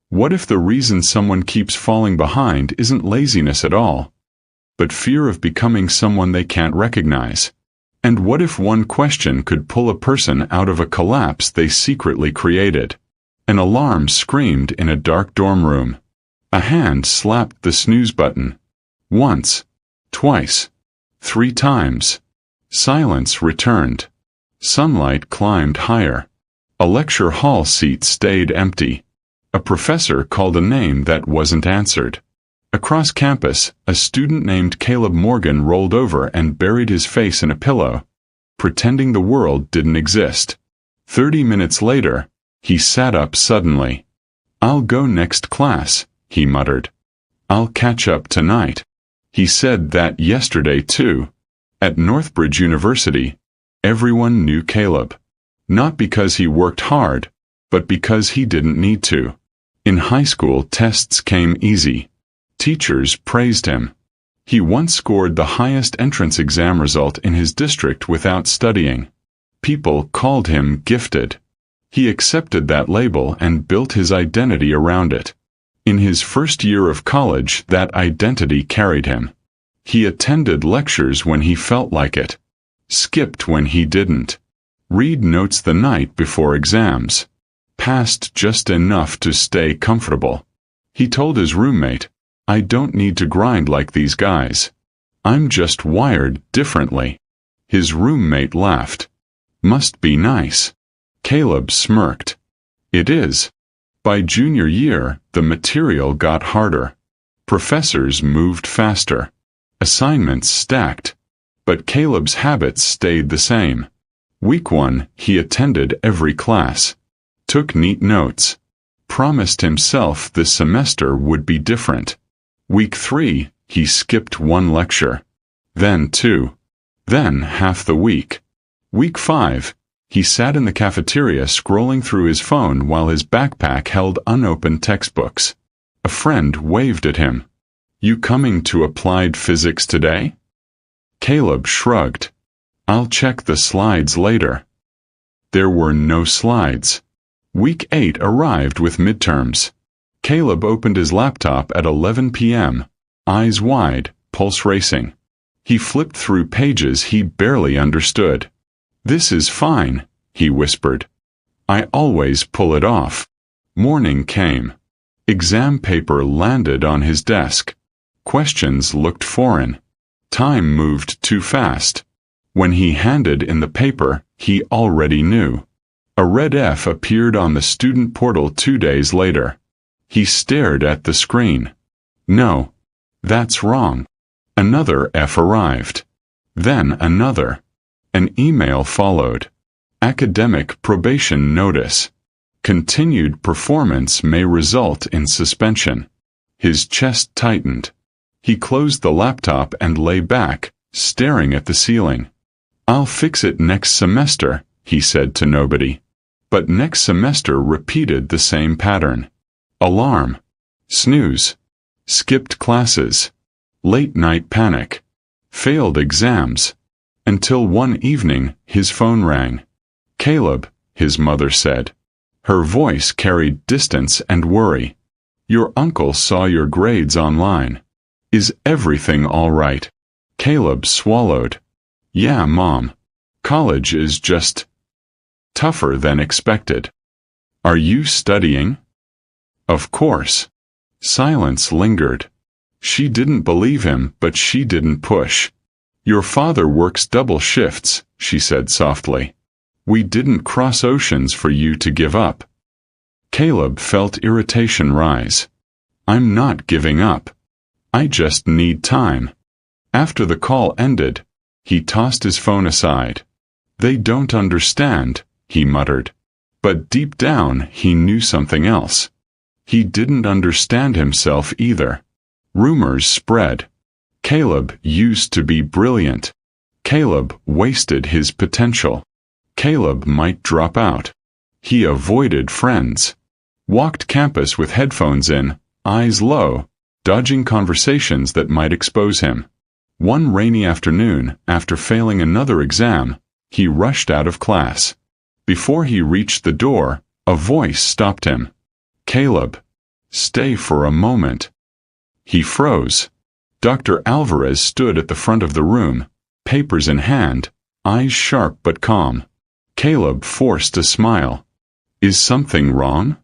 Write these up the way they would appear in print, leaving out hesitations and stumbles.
What if the reason someone keeps falling behind isn't laziness at all, but fear of becoming someone they can't recognize? And what if one question could pull a person out of a collapse they secretly created? An alarm screamed in a dark dorm room. A hand slapped the snooze button. Once, twice, 3 times. Silence returned. Sunlight climbed higher. A lecture hall seat stayed empty. A professor called a name that wasn't answered. Across campus, a student named Caleb Morgan rolled over and buried his face in a pillow, pretending the world didn't exist. 30 minutes later, he sat up suddenly. "I'll go next class," he muttered. "I'll catch up tonight." He said that yesterday too. At Northbridge University, everyone knew Caleb. Not because he worked hard, but because he didn't need to. In high school, tests came easy. Teachers praised him. He once scored the highest entrance exam result in his district without studying. People called him gifted. He accepted that label and built his identity around it. In his first year of college, that identity carried him. He attended lectures when he felt like it, skipped when he didn't, read notes the night before exams, passed just enough to stay comfortable. He told his roommate, "I don't need to grind like these guys. I'm just wired differently." His roommate laughed. "Must be nice." Caleb smirked. "It is." By junior year, the material got harder. Professors moved faster. Assignments stacked. But Caleb's habits stayed the same. Week 1, he attended every class, took neat notes, promised himself this semester would be different. Week 3, he skipped 1 lecture, then 2, then half the week. Week 5, he sat in the cafeteria scrolling through his phone while his backpack held unopened textbooks. A friend waved at him. "You coming to applied physics today?" Caleb shrugged. "I'll check the slides later." There were no slides. Week 8 arrived with midterms. Caleb opened his laptop at 11 p.m., eyes wide, pulse racing. He flipped through pages he barely understood. "This is fine," he whispered. "I always pull it off." Morning came. Exam paper landed on his desk. Questions looked foreign. Time moved too fast. When he handed in the paper, he already knew. A red F appeared on the student portal 2 days later. He stared at the screen. "No. That's wrong." Another F arrived. Then another. An email followed. Academic probation notice. Continued performance may result in suspension. His chest tightened. He closed the laptop and lay back, staring at the ceiling. "I'll fix it next semester," he said to nobody. But next semester repeated the same pattern. Alarm. Snooze. Skipped classes. Late-night panic. Failed exams. Until one evening, his phone rang. "Caleb," his mother said. Her voice carried distance and worry. "Your uncle saw your grades online. Is everything all right?" Caleb swallowed. "Yeah, Mom. College is just tougher than expected." "Are you studying?" "Of course." Silence lingered. She didn't believe him, but she didn't push. "Your father works double shifts," she said softly. "We didn't cross oceans for you to give up." Caleb felt irritation rise. "I'm not giving up. I just need time." After the call ended, he tossed his phone aside. "They don't understand," he muttered. But deep down he knew something else. He didn't understand himself either. Rumors spread. Caleb used to be brilliant. Caleb wasted his potential. Caleb might drop out. He avoided friends. Walked campus with headphones in, eyes low, dodging conversations that might expose him. One rainy afternoon, after failing another exam, he rushed out of class. Before he reached the door, a voice stopped him. "Caleb." Stay for a moment. He froze. Dr. Alvarez stood at the front of the room, papers in hand, eyes sharp but calm. Caleb forced a smile. Is something wrong?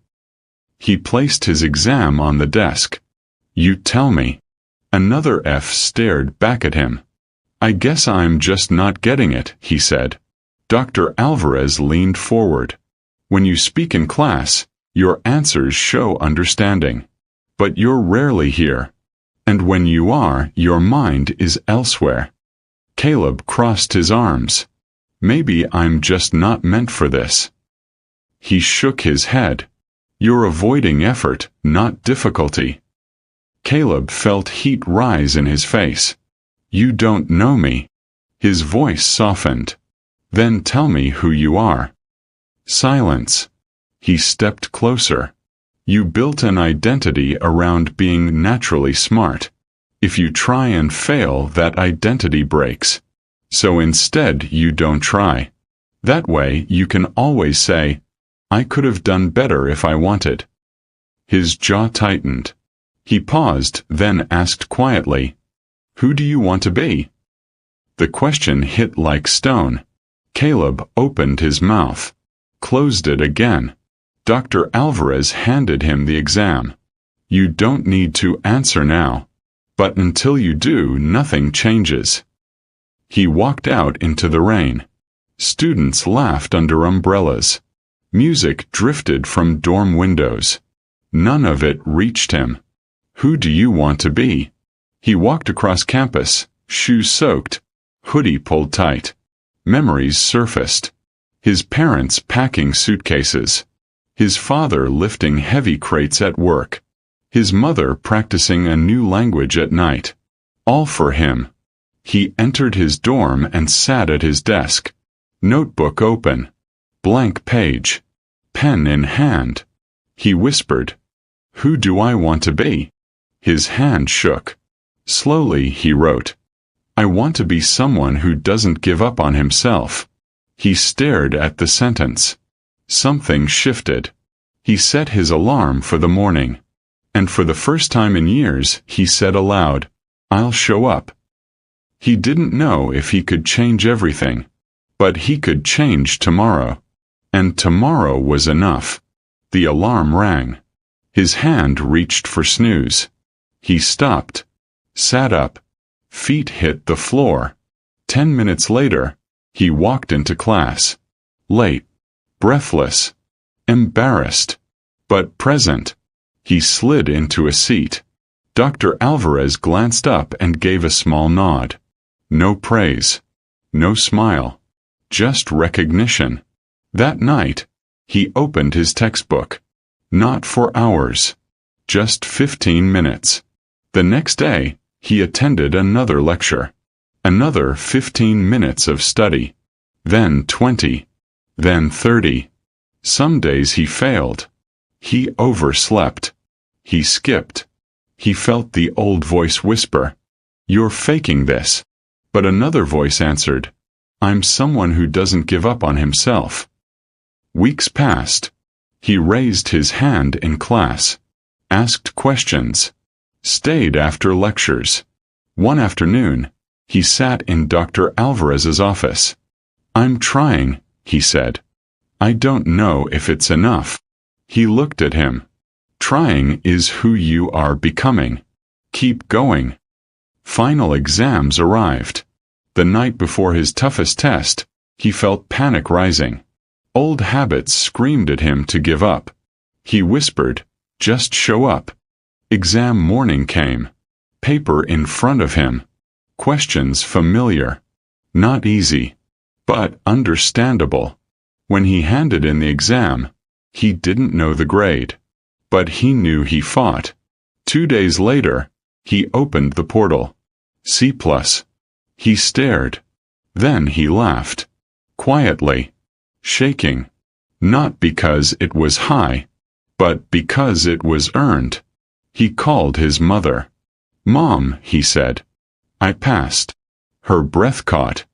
He placed his exam on the desk. You tell me. Another F stared back at him. I guess I'm just not getting it, he said. Dr. Alvarez leaned forward. When you speak in class, your answers show understanding. But you're rarely here. And when you are, your mind is elsewhere. Caleb crossed his arms. Maybe I'm just not meant for this. He shook his head. You're avoiding effort, not difficulty. Caleb felt heat rise in his face. You don't know me. His voice softened. Then tell me who you are. Silence. He stepped closer. You built an identity around being naturally smart. If you try and fail, that identity breaks. So instead, you don't try. That way, you can always say, I could have done better if I wanted. His jaw tightened. He paused, then asked quietly, Who do you want to be? The question hit like stone. Caleb opened his mouth, closed it again. Dr. Alvarez handed him the exam. You don't need to answer now. But until you do, nothing changes. He walked out into the rain. Students laughed under umbrellas. Music drifted from dorm windows. None of it reached him. Who do you want to be? He walked across campus, shoes soaked, hoodie pulled tight. Memories surfaced. His parents packing suitcases. His father lifting heavy crates at work. His mother practicing a new language at night. All for him. He entered his dorm and sat at his desk. Notebook open. Blank page. Pen in hand. He whispered, Who do I want to be? His hand shook. Slowly he wrote, I want to be someone who doesn't give up on himself. He stared at the sentence. Something shifted. He set his alarm for the morning. And for the first time in years, he said aloud, I'll show up. He didn't know if he could change everything. But he could change tomorrow. And tomorrow was enough. The alarm rang. His hand reached for snooze. He stopped. Sat up. Feet hit the floor. 10 minutes later, he walked into class. Late. Breathless. Embarrassed. But present. He slid into a seat. Dr. Alvarez glanced up and gave a small nod. No praise. No smile. Just recognition. That night, he opened his textbook. Not for hours. Just 15 minutes. The next day, he attended another lecture. Another 15 minutes of study. Then 20. Then 30. Some days he failed. He overslept. He skipped. He felt the old voice whisper, You're faking this. But another voice answered, I'm someone who doesn't give up on himself. Weeks passed. He raised his hand in class, asked questions, stayed after lectures. One afternoon, he sat in Dr. Alvarez's office. I'm trying, he said. I don't know if it's enough. He looked at him. Trying is who you are becoming. Keep going. Final exams arrived. The night before his toughest test, he felt panic rising. Old habits screamed at him to give up. He whispered, Just show up. Exam morning came. Paper in front of him. Questions familiar. Not easy. But understandable. When he handed in the exam, he didn't know the grade. But he knew he fought. 2 days later, he opened the portal. C+. He stared. Then he laughed. Quietly. Shaking. Not because it was high, but because it was earned. He called his mother. Mom, he said. I passed. Her breath caught.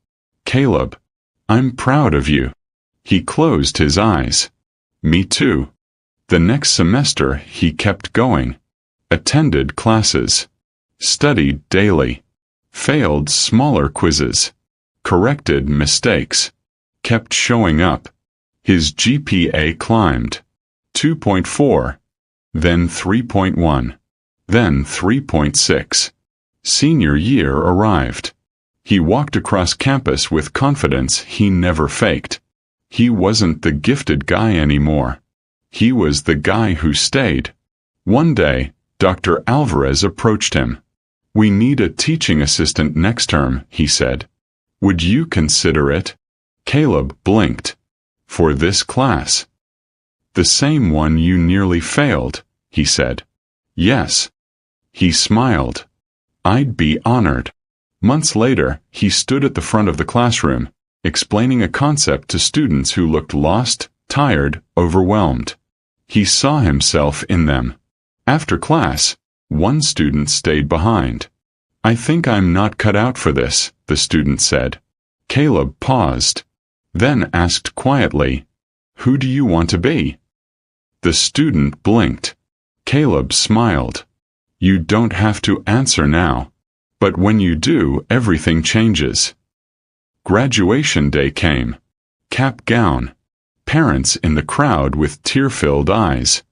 Caleb, I'm proud of you. He closed his eyes. Me too. The next semester he kept going, attended classes, studied daily, failed smaller quizzes, corrected mistakes, kept showing up. His GPA climbed. 2.4, then 3.1, then 3.6. Senior year arrived. He walked across campus with confidence he never faked. He wasn't the gifted guy anymore. He was the guy who stayed. One day, Dr. Alvarez approached him. "We need a teaching assistant next term," he said. "Would you consider it?" Caleb blinked. "For this class?" "The same one you nearly failed," he said. "Yes." He smiled. "I'd be honored." Months later, he stood at the front of the classroom, explaining a concept to students who looked lost, tired, overwhelmed. He saw himself in them. After class, one student stayed behind. "I think I'm not cut out for this," the student said. Caleb paused, then asked quietly, "Who do you want to be?" The student blinked. Caleb smiled. "You don't have to answer now. But when you do, everything changes." Graduation day came. Cap gown. Parents in the crowd with tear-filled eyes.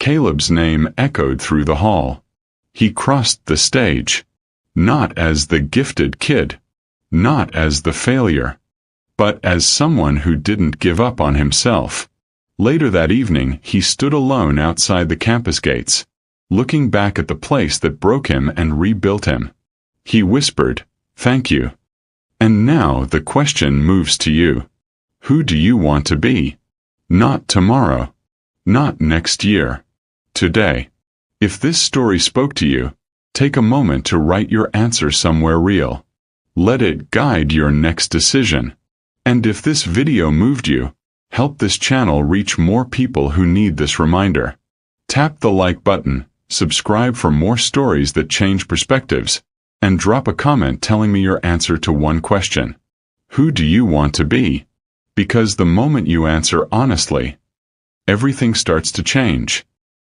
Caleb's name echoed through the hall. He crossed the stage. Not as the gifted kid. Not as the failure. But as someone who didn't give up on himself. Later that evening, he stood alone outside the campus gates, looking back at the place that broke him and rebuilt him. He whispered, "Thank you." And now the question moves to you. Who do you want to be? Not tomorrow. Not next year. Today. If this story spoke to you, take a moment to write your answer somewhere real. Let it guide your next decision. And if this video moved you, help this channel reach more people who need this reminder. Tap the like button, subscribe for more stories that change perspectives, and drop a comment telling me your answer to one question. Who do you want to be? Because the moment you answer honestly, everything starts to change.